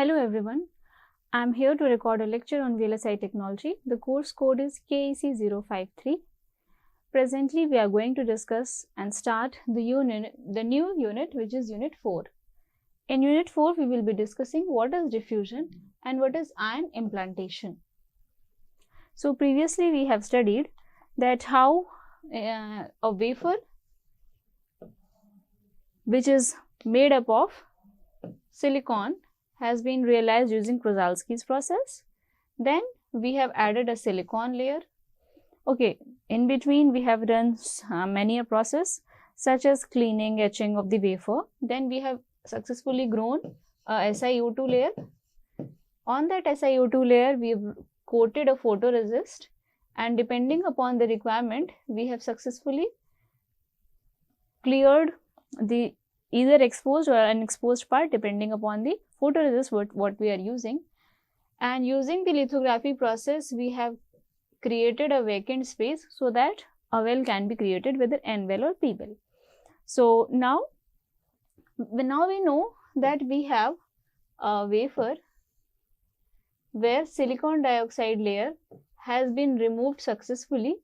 Hello everyone, I am here to record a lecture on VLSI technology. The course code is KEC053. Presently, we are going to discuss and start the new unit, which is Unit 4. In Unit 4, we will be discussing what is diffusion and what is ion implantation. So previously, we have studied that how a wafer, which is made up of silicon, has been realized using Kruszelski's process. Then we have added a silicon layer. Okay, in between we have done many a process such as cleaning, etching of the wafer. Then we have successfully grown a SiO2 layer. On that SiO2 layer, we have coated a photoresist, and depending upon the requirement, we have successfully cleared the either exposed or unexposed part depending upon the photoresist what we are using. And using the lithography process, we have created a vacant space so that a well can be created, whether N well or P well. So now we know that we have a wafer where silicon dioxide layer has been removed successfully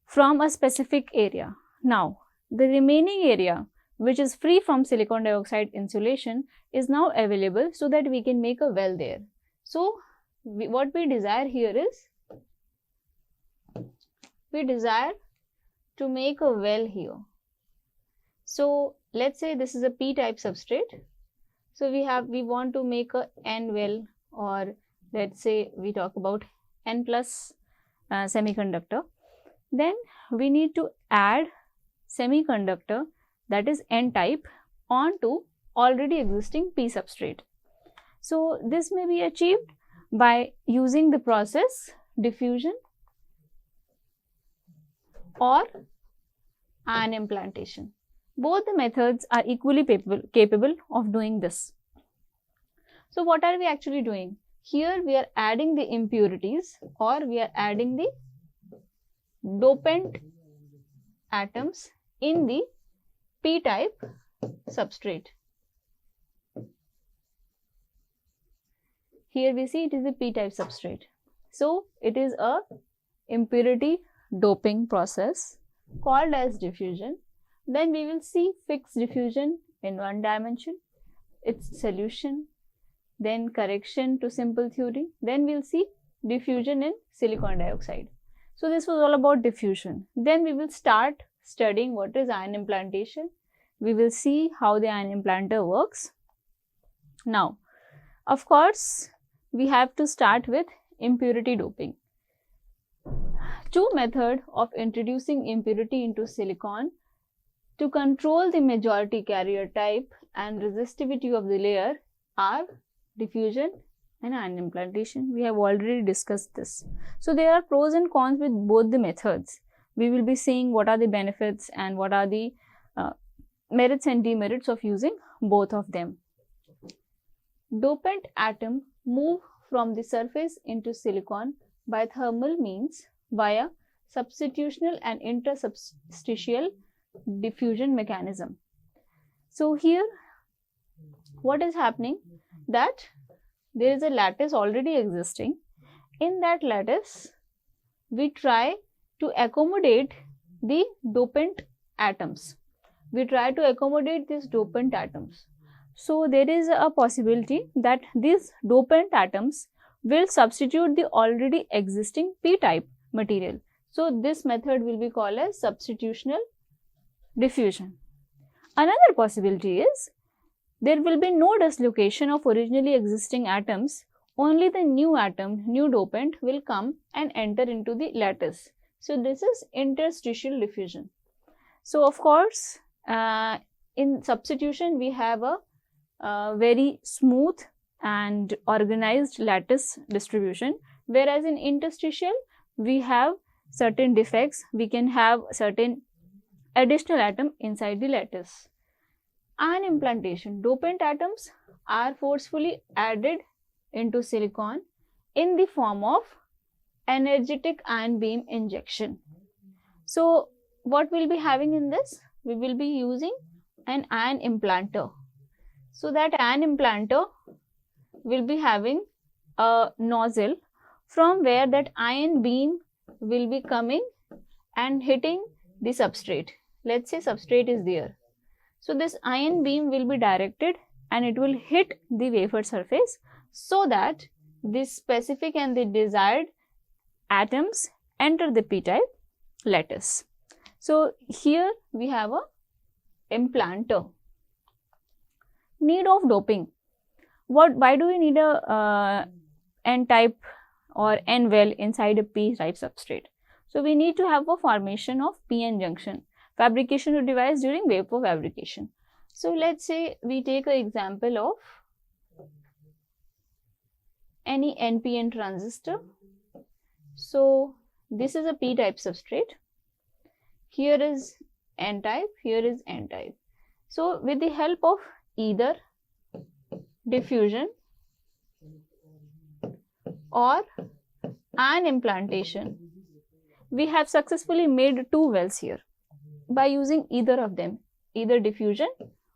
from a specific area. Now the remaining area, which is free from silicon dioxide insulation, is now available so that we can make a well there. So what we desire here is, we desire to make a well here. So let's say this is a p-type substrate. So we want to make a N well, or let's say we talk about N plus semiconductor. Then we need to add semiconductor, that is N-type, onto already existing P substrate. So this may be achieved by using the process diffusion or ion implantation. Both the methods are equally capable of doing this. So what are we actually doing? Here we are adding the impurities, or we are adding the dopant atoms in the P-type substrate. Here we see it is a P-type substrate. So it is a impurity doping process called as diffusion. Then we will see fixed diffusion in one dimension, its solution, then correction to simple theory. Then we will see diffusion in silicon dioxide. So this was all about diffusion. Then we will start studying what is ion implantation. We will see how the ion implanter works. Now, of course, we have to start with impurity doping. Two methods of introducing impurity into silicon to control the majority carrier type and resistivity of the layer are diffusion and ion implantation. We have already discussed this. So there are pros and cons with both the methods. We will be seeing what are the benefits and what are the merits and demerits of using both of them. Dopant atom move from the surface into silicon by thermal means via substitutional and intersubstitutial diffusion mechanism. So here what is happening, that there is a lattice already existing. In that lattice we try to accommodate the dopant atoms. We try to accommodate these dopant atoms. So there is a possibility that these dopant atoms will substitute the already existing p-type material. So this method will be called as substitutional diffusion. Another possibility is there will be no dislocation of originally existing atoms. Only the new atom, new dopant, will come and enter into the lattice. So this is interstitial diffusion. So of course, in substitution we have a very smooth and organized lattice distribution, whereas in interstitial we have certain defects. We can have certain additional atom inside the lattice. Ion implantation. Dopant atoms are forcefully added into silicon in the form of energetic ion beam injection. So what we'll be having in this? We will be using an ion implanter. So that ion implanter will be having a nozzle from where that ion beam will be coming and hitting the substrate. Let's say substrate is there. So this ion beam will be directed and it will hit the wafer surface so that this specific and the desired atoms enter the p-type lattice. So here we have a implanter. Need of doping. Why do we need a n-type or n-well inside a p-type substrate? So we need to have a formation of p-n junction, fabrication of device during wafer fabrication. So let's say we take an example of any NPN transistor. So this is a p-type substrate. Here is n-type, here is n-type. So with the help of either diffusion or ion implantation, we have successfully made two wells here by using either of them, either diffusion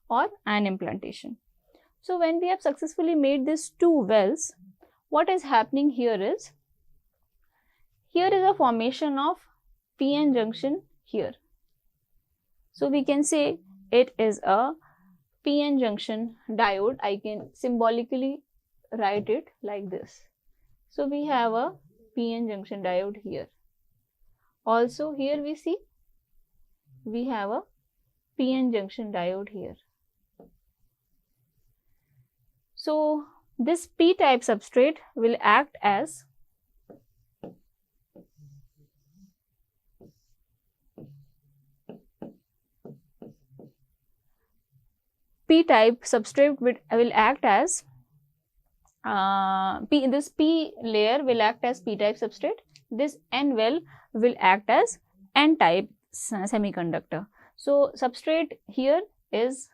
or ion implantation. So when we have successfully made these two wells, what is happening here is a formation of p-n junction here. So we can say it is a p-n junction diode. I can symbolically write it like this. So we have a p-n junction diode here. Also here we see we have a p-n junction diode here. So this p-type substrate will act as p-type substrate will act as this p layer will act as p-type substrate. This n-well will act as n-type semiconductor. So substrate here is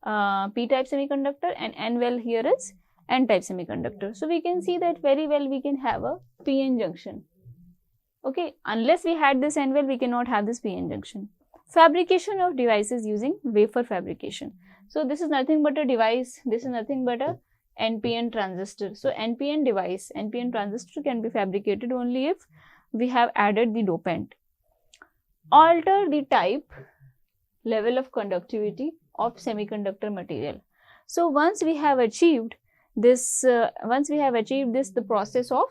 p-type semiconductor and n-well here is n-type semiconductor. So we can see that very well we can have a p-n junction. Okay, unless we had this n-well, we cannot have this p-n junction. Fabrication of devices using wafer fabrication. So this is nothing but a device, this is nothing but a NPN transistor. So NPN device, NPN transistor can be fabricated only if we have added the dopant. Alter the type, level of conductivity of semiconductor material. So once we have achieved this, the process of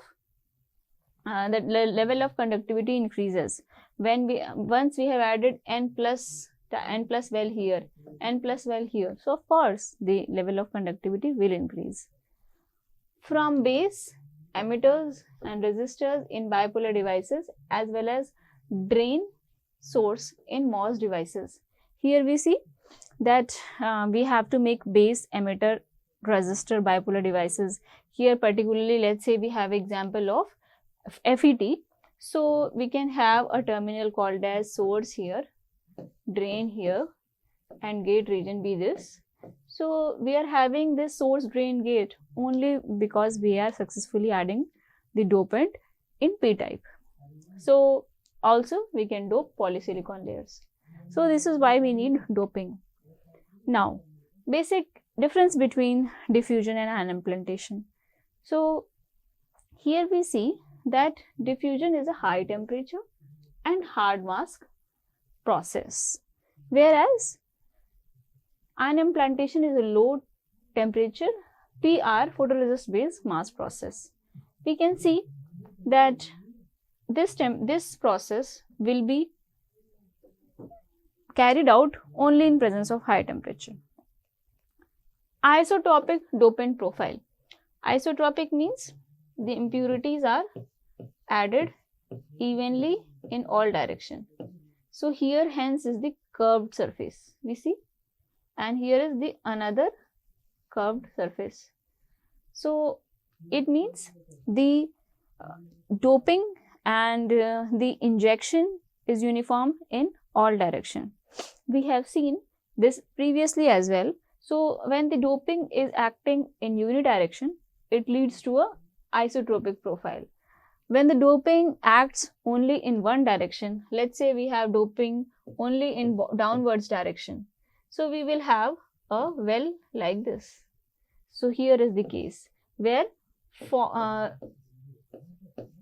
the level of conductivity increases. Once we have added n plus well here, n plus well here. So of course the level of conductivity will increase. From base, emitters and resistors in bipolar devices as well as drain source in MOS devices. Here we see that we have to make base, emitter, resistor bipolar devices. Here particularly, let's say we have example of FET. So we can have a terminal called as source here, drain here, and gate region be this. So we are having this source, drain, gate only because we are successfully adding the dopant in p-type. So also we can dope polysilicon layers. So this is why we need doping. Now basic difference between diffusion and ion implantation. So here we see that diffusion is a high temperature and hard mask process, whereas ion implantation is a low temperature PR photoresist based mask process. We can see that this process will be carried out only in presence of high temperature. Isotropic dopant profile. Isotropic means the impurities are added evenly in all direction. So here hence is the curved surface we see, and here is the another curved surface. So it means the doping and the injection is uniform in all direction. We have seen this previously as well. So when the doping is acting in unidirection, it leads to a isotropic profile. When the doping acts only in one direction, let's say we have doping only in downwards direction, so we will have a well like this. So here is the case. where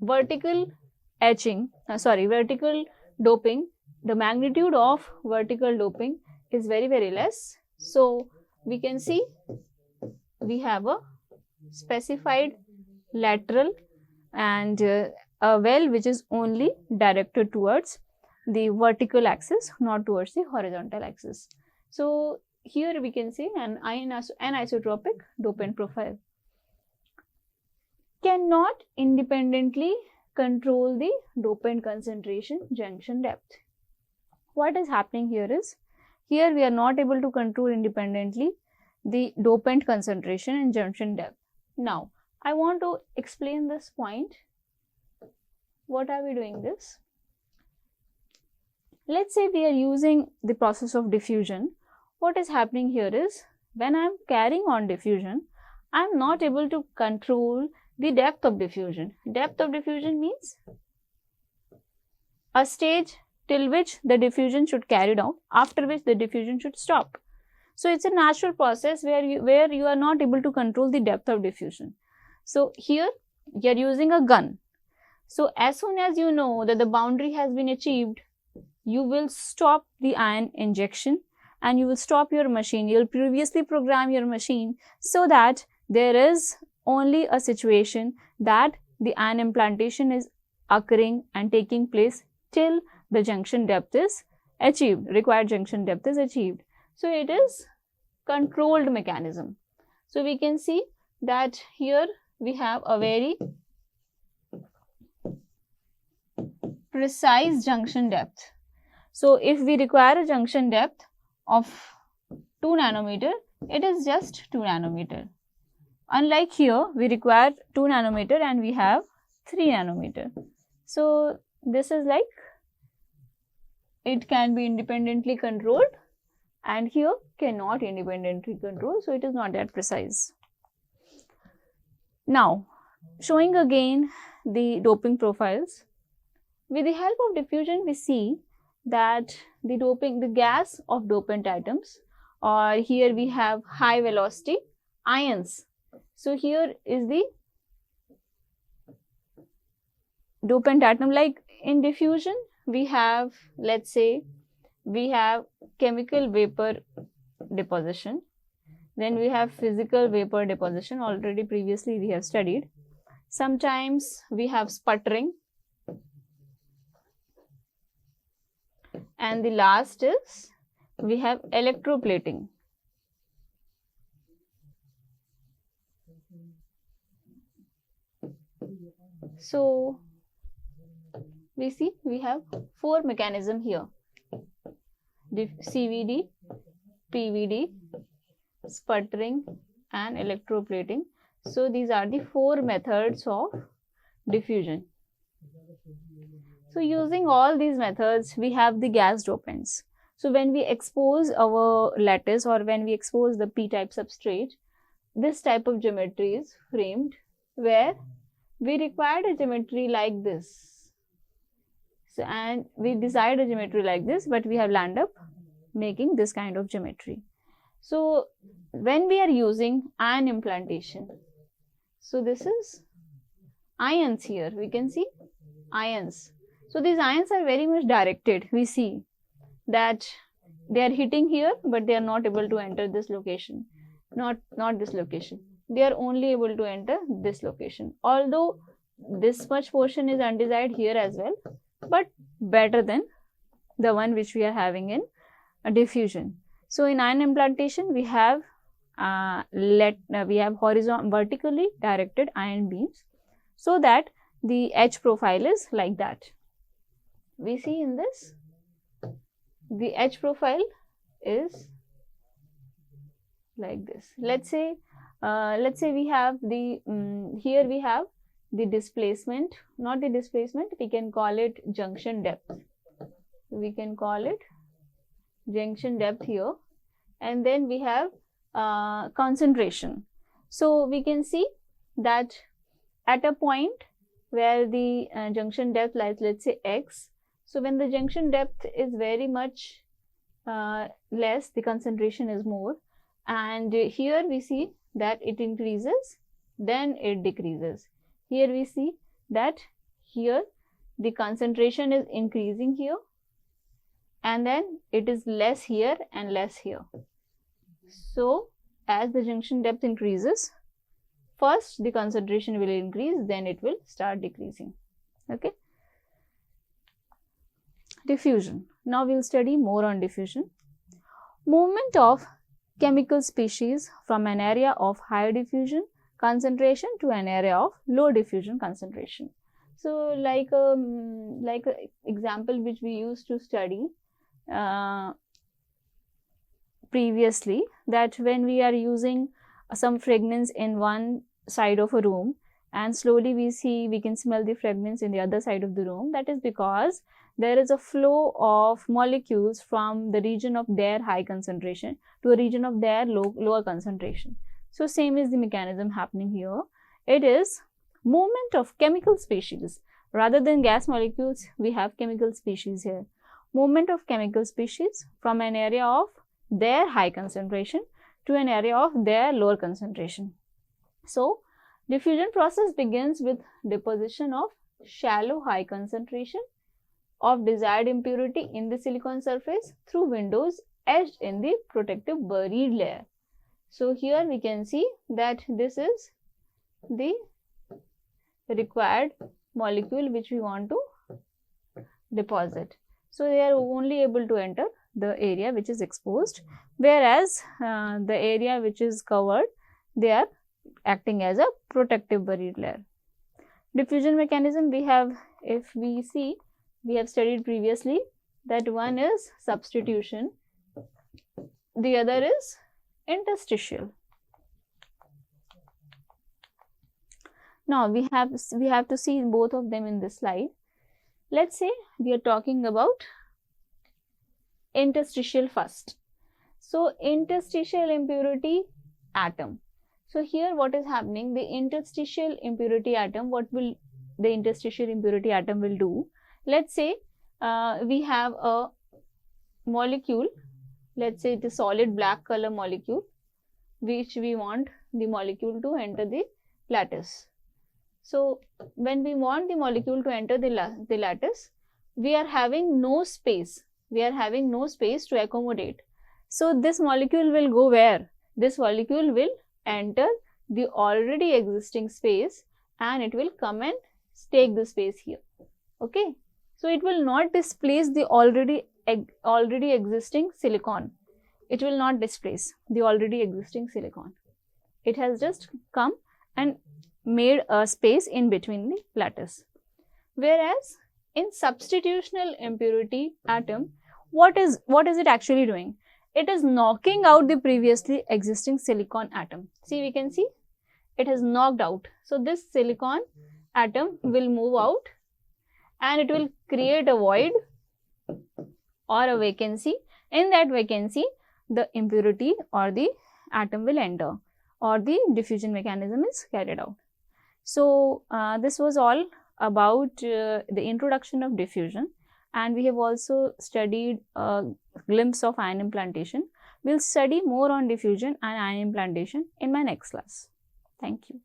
vertical doping, the magnitude of vertical doping is very, very less. So we can see we have a specified lateral and a well which is only directed towards the vertical axis, not towards the horizontal axis. So here we can see an anisotropic dopant profile. Cannot independently control the dopant concentration junction depth. What is happening here is, here we are not able to control independently the dopant concentration and junction depth. Now, I want to explain this point. What are we doing this? Let's say we are using the process of diffusion. What is happening here is, when I am carrying on diffusion, I am not able to control the depth of diffusion. Depth of diffusion means a stage till which the diffusion should carry out, after which the diffusion should stop. So it's a natural process where you are not able to control the depth of diffusion. So here you are using a gun. So as soon as you know that the boundary has been achieved, you will stop the ion injection and you will stop your machine. You will previously program your machine so that there is only a situation that the ion implantation is occurring and taking place till the junction depth is achieved, required junction depth is achieved. So it is controlled mechanism. So we can see that here we have a very precise junction depth. So if we require a junction depth of 2 nanometer, it is just 2 nanometer. Unlike here, we require 2 nanometer and we have 3 nanometer. So this is like, it can be independently controlled, and here cannot independently control, so it is not that precise. Now, showing again the doping profiles. With the help of diffusion, we see that the gas of dopant atoms, or here we have high velocity ions. So here is the dopant atom. Like in diffusion, we have, let's say, we have chemical vapor deposition, then we have physical vapor deposition, already previously we have studied. Sometimes we have sputtering, and the last is we have electroplating. So we see we have 4 mechanisms here: CVD, PVD, sputtering and electroplating. So these are the 4 methods of diffusion. So using all these methods, we have the gas dopants. So when we expose our lattice or when we expose the p-type substrate, this type of geometry is framed, where we required a geometry like this. So, and we desired a geometry like this, but we have landed up making this kind of geometry. So when we are using ion implantation, so this is ions here, we can see ions. So these ions are very much directed. We see that they are hitting here, but they are not able to enter this location, not this location. They are only able to enter this location. Although this much portion is undesired here as well, but better than the one which we are having in diffusion. So in ion implantation, we have vertically directed ion beams, so that the H profile is like that. We see in this, the H profile is like this. Let's say we have the here we have the displacement, not the displacement, we can call it junction depth. We can call it junction depth here, and then we have concentration. So we can see that at a point where the junction depth lies, let's say x. So when the junction depth is very much less, the concentration is more, and here we see that it increases then it decreases. Here we see that here the concentration is increasing here, and then it is less here and less here. So as the junction depth increases, first the concentration will increase, then it will start decreasing. Okay. Diffusion. Now we will study more on diffusion. Movement of chemical species from an area of higher diffusion concentration to an area of low diffusion concentration. So like a example which we used to study previously, that when we are using some fragrance in one side of a room and slowly we can smell the fragrance in the other side of the room, that is because there is a flow of molecules from the region of their high concentration to a region of their lower concentration. So same is the mechanism happening here. It is movement of chemical species. Rather than gas molecules, we have chemical species here. Movement of chemical species from an area of their high concentration to an area of their lower concentration. So diffusion process begins with deposition of shallow high concentration of desired impurity in the silicon surface through windows etched in the protective buried layer. So here we can see that this is the required molecule which we want to deposit. So they are only able to enter the area which is exposed, whereas the area which is covered, they are acting as a protective buried layer. Diffusion mechanism, we have, if we see, we have studied previously that one is substitution, the other is interstitial. Now we have to see both of them in this slide. Let's say we are talking about interstitial first. So interstitial impurity atom. So here what is happening, the interstitial impurity atom, what will the interstitial impurity atom will do? Let's say we have a molecule, let's say it is solid black color molecule, which we want the molecule to enter the lattice. So when we want the molecule to enter the lattice, we are having no space. We are having no space to accommodate. So this molecule will go where? This molecule will enter the already existing space and it will come and take the space here. Okay. So it will not displace the already existing silicon. It will not displace the already existing silicon. It has just come and made a space in between the lattice. Whereas in substitutional impurity atom, what is it actually doing? It is knocking out the previously existing silicon atom. See, we can see it has knocked out. So this silicon atom will move out and it will create a void or a vacancy. In that vacancy, the impurity or the atom will enter, or the diffusion mechanism is carried out. So this was all about the introduction of diffusion, and we have also studied a glimpse of ion implantation. We'll study more on diffusion and ion implantation in my next class. Thank you.